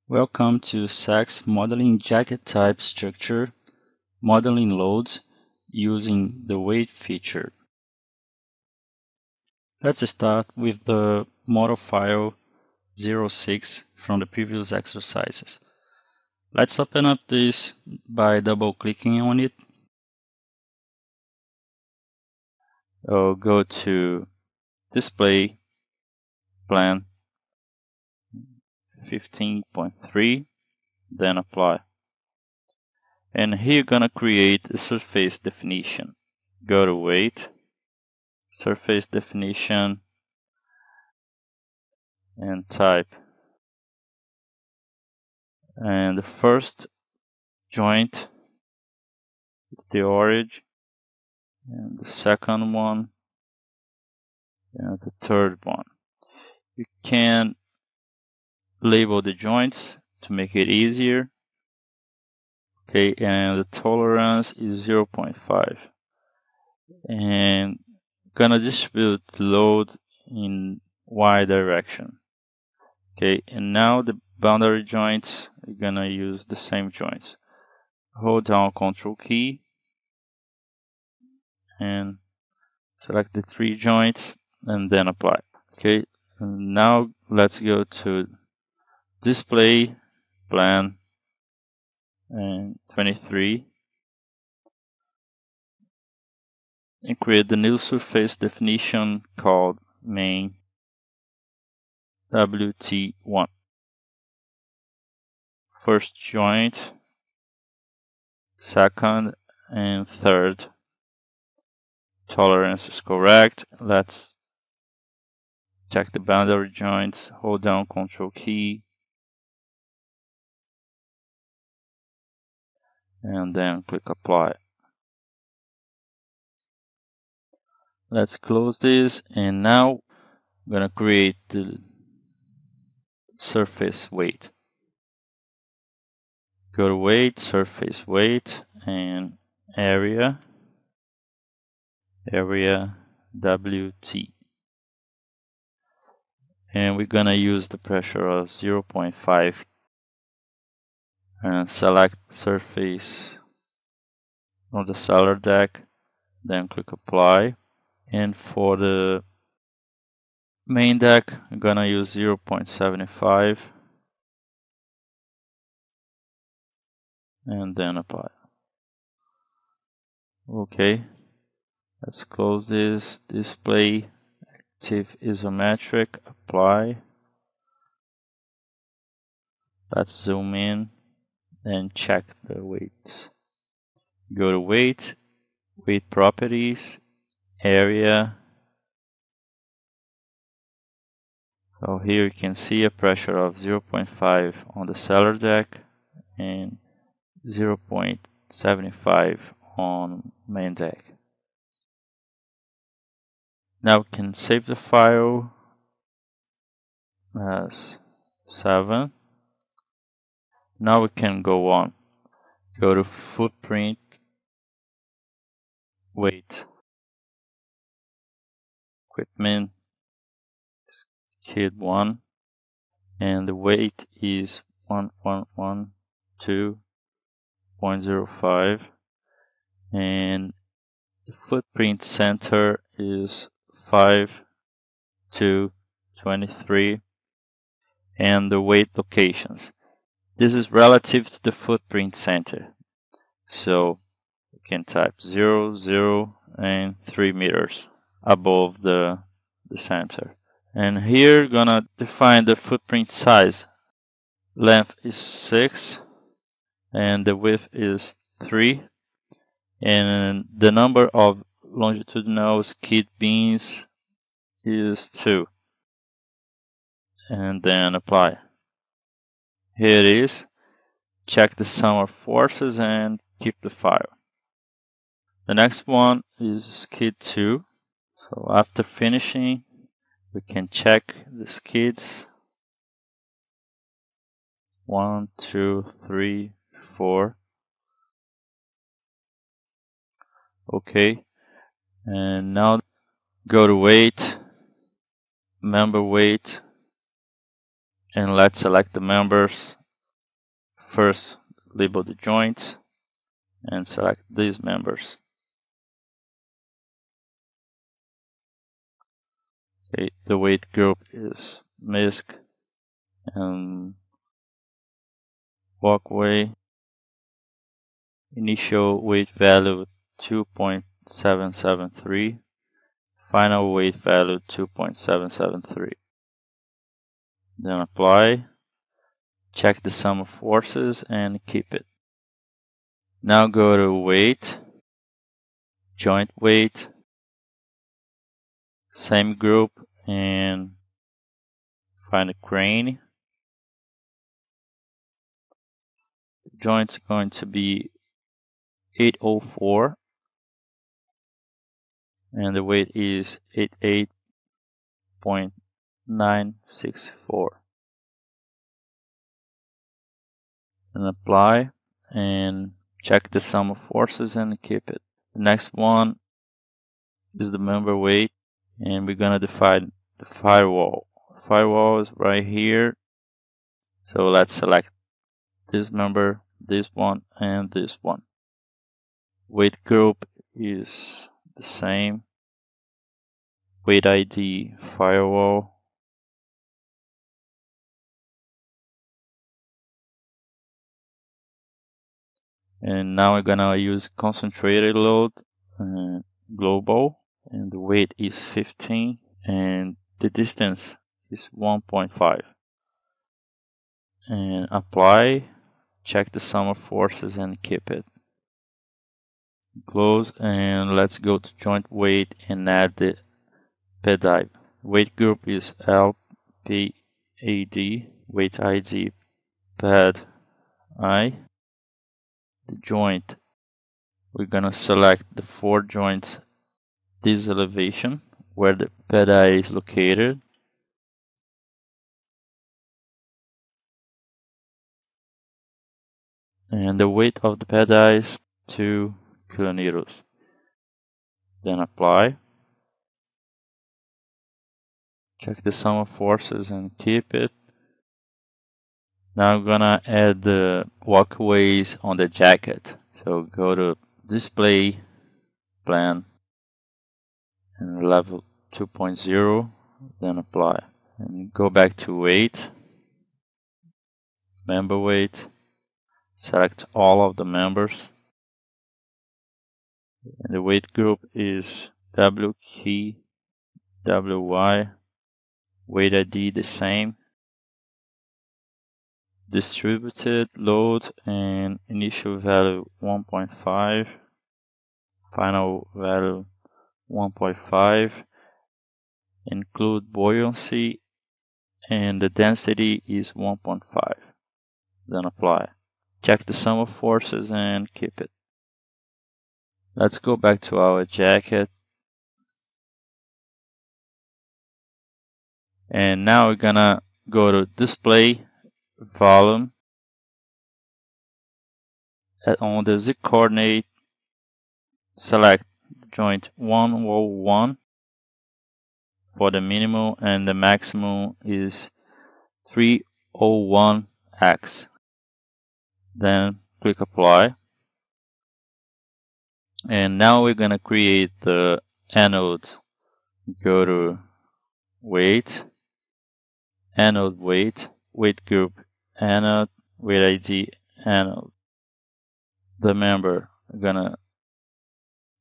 Welcome to SACS modeling jacket type structure, modeling loads using the weight feature. Let's start with the model file 06 from the previous exercises. Let's open up this by double-clicking on it. I'll go to Display, Plan 15.3, then Apply. And here you're gonna create a surface definition. Go to Weight, Surface Definition, and type. And the first joint is the origin, and the second one, and the third one. You can label the joints to make it easier. Okay, and the tolerance is 0.5. And gonna distribute the load in Y direction. Okay, and now the boundary joints, we're gonna use the same joints. Hold down Ctrl key and select the 3 joints and then apply. Okay, and now let's go to Display, Plan, and 23, and create the new surface definition called main WT1. First joint, second, and third. Tolerance is correct. Let's check the boundary joints. Hold down Ctrl key and then click Apply. Let's close this, and now I'm gonna create the surface weight. Go to Weight, Surface Weight, and Area WT. And we're gonna use the pressure of 0.5 and select surface on the cellar deck, then click Apply. And for the main deck, I'm gonna use 0.75 and then apply. Okay, let's close this. Display, Active Isometric, Apply. Let's zoom in and check the weights. Go to Weight, Weight Properties, Area. So here you can see a pressure of 0.5 on the cellar deck and 0.75 on main deck. Now we can save the file as 7. Now we can go on. Go to Footprint, Weight, Equipment, Skid 1, and the weight is 1112.05, and the footprint center is 5 to 23, and the weight locations. This is relative to the footprint center, so you can type 0, 0, and 3 meters above the center. And here gonna define the footprint size. Length is 6 and the width is 3, and the number of longitudinal skid beams is 2, and then apply. Here it is. Check the sum of forces and keep the file. The next one is skid 2. So after finishing, we can check the skids. 1, 2, 3, 4. Okay, and now Go to weight, member weight, and let's select the members. First, label the joints and select these members. Okay, the weight group is MISC and walkway. Initial weight value 2.773. Final weight value 2.773. Then apply. Check the sum of forces and keep it. Now go to weight, joint weight, same group, and find a crane. The joint's going to be 804 and the weight is 88.964. And apply and check the sum of forces and keep it. The next one is the member weight, and we're gonna define the firewall. Firewall is right here, so let's select this member, this one, and this one. Weight group is the same. Weight ID firewall. And now we're gonna use concentrated load global, and the weight is 15 and the distance is 1.5. And apply, check the sum of forces and keep it. Close, and let's go to joint weight and add the PEDI. Weight group is LPAD, weight ID PED I. The joint, we're gonna select the 4 joints, this elevation where the PEDI is located. And the weight of the PEDI is 2 kilonewtons. Then apply. Check the sum of forces and keep it. Now I'm gonna add the walkways on the jacket. So go to display, plan, and level 2.0, then apply. And go back to weight, member weight, select all of the members. And the weight group is W key, WY, weight ID the same. Distributed load and initial value 1.5, final value 1.5, include buoyancy, and the density is 1.5. Then apply. Check the sum of forces and keep it. Let's go back to our jacket. And now we're gonna go to display, volume. On the Z coordinate, select joint 101 for the minimum, and the maximum is 301x. Then click apply. And now we're gonna create the anode. Go to weight, anode weight, weight group anode, weight ID anode. The member, we're gonna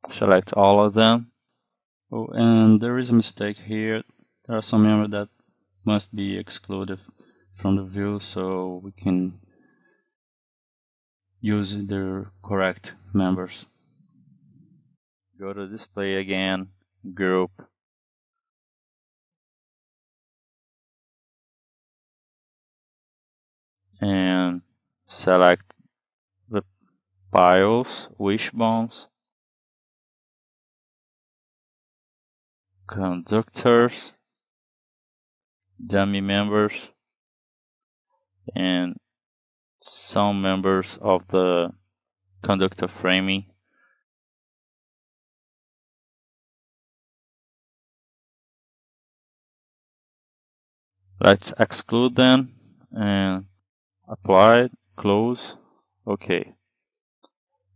select all of them. Oh, and there is a mistake here. There are some members that must be excluded from the view, so we can use the correct members. Go to display again, group, and select the piles, wishbones, conductors, dummy members, and some members of the conductor framing. Let's exclude them and apply, close, OK.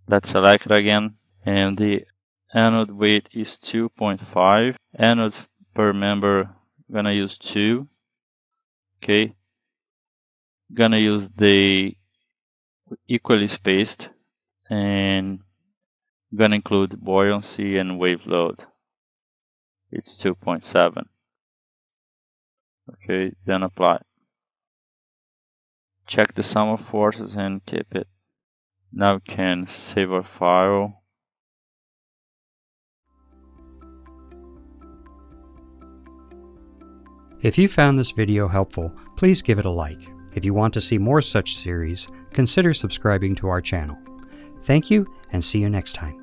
Let's select it again, and the anode weight is 2.5. Anodes per member, gonna use 2. Okay. Gonna use the equally spaced, and gonna include buoyancy and wave load. It's 2.7. Okay, then apply. Check the sum of forces and keep it. Now we can save our file. If you found this video helpful, please give it a like. If you want to see more such series, consider subscribing to our channel. Thank you, and see you next time.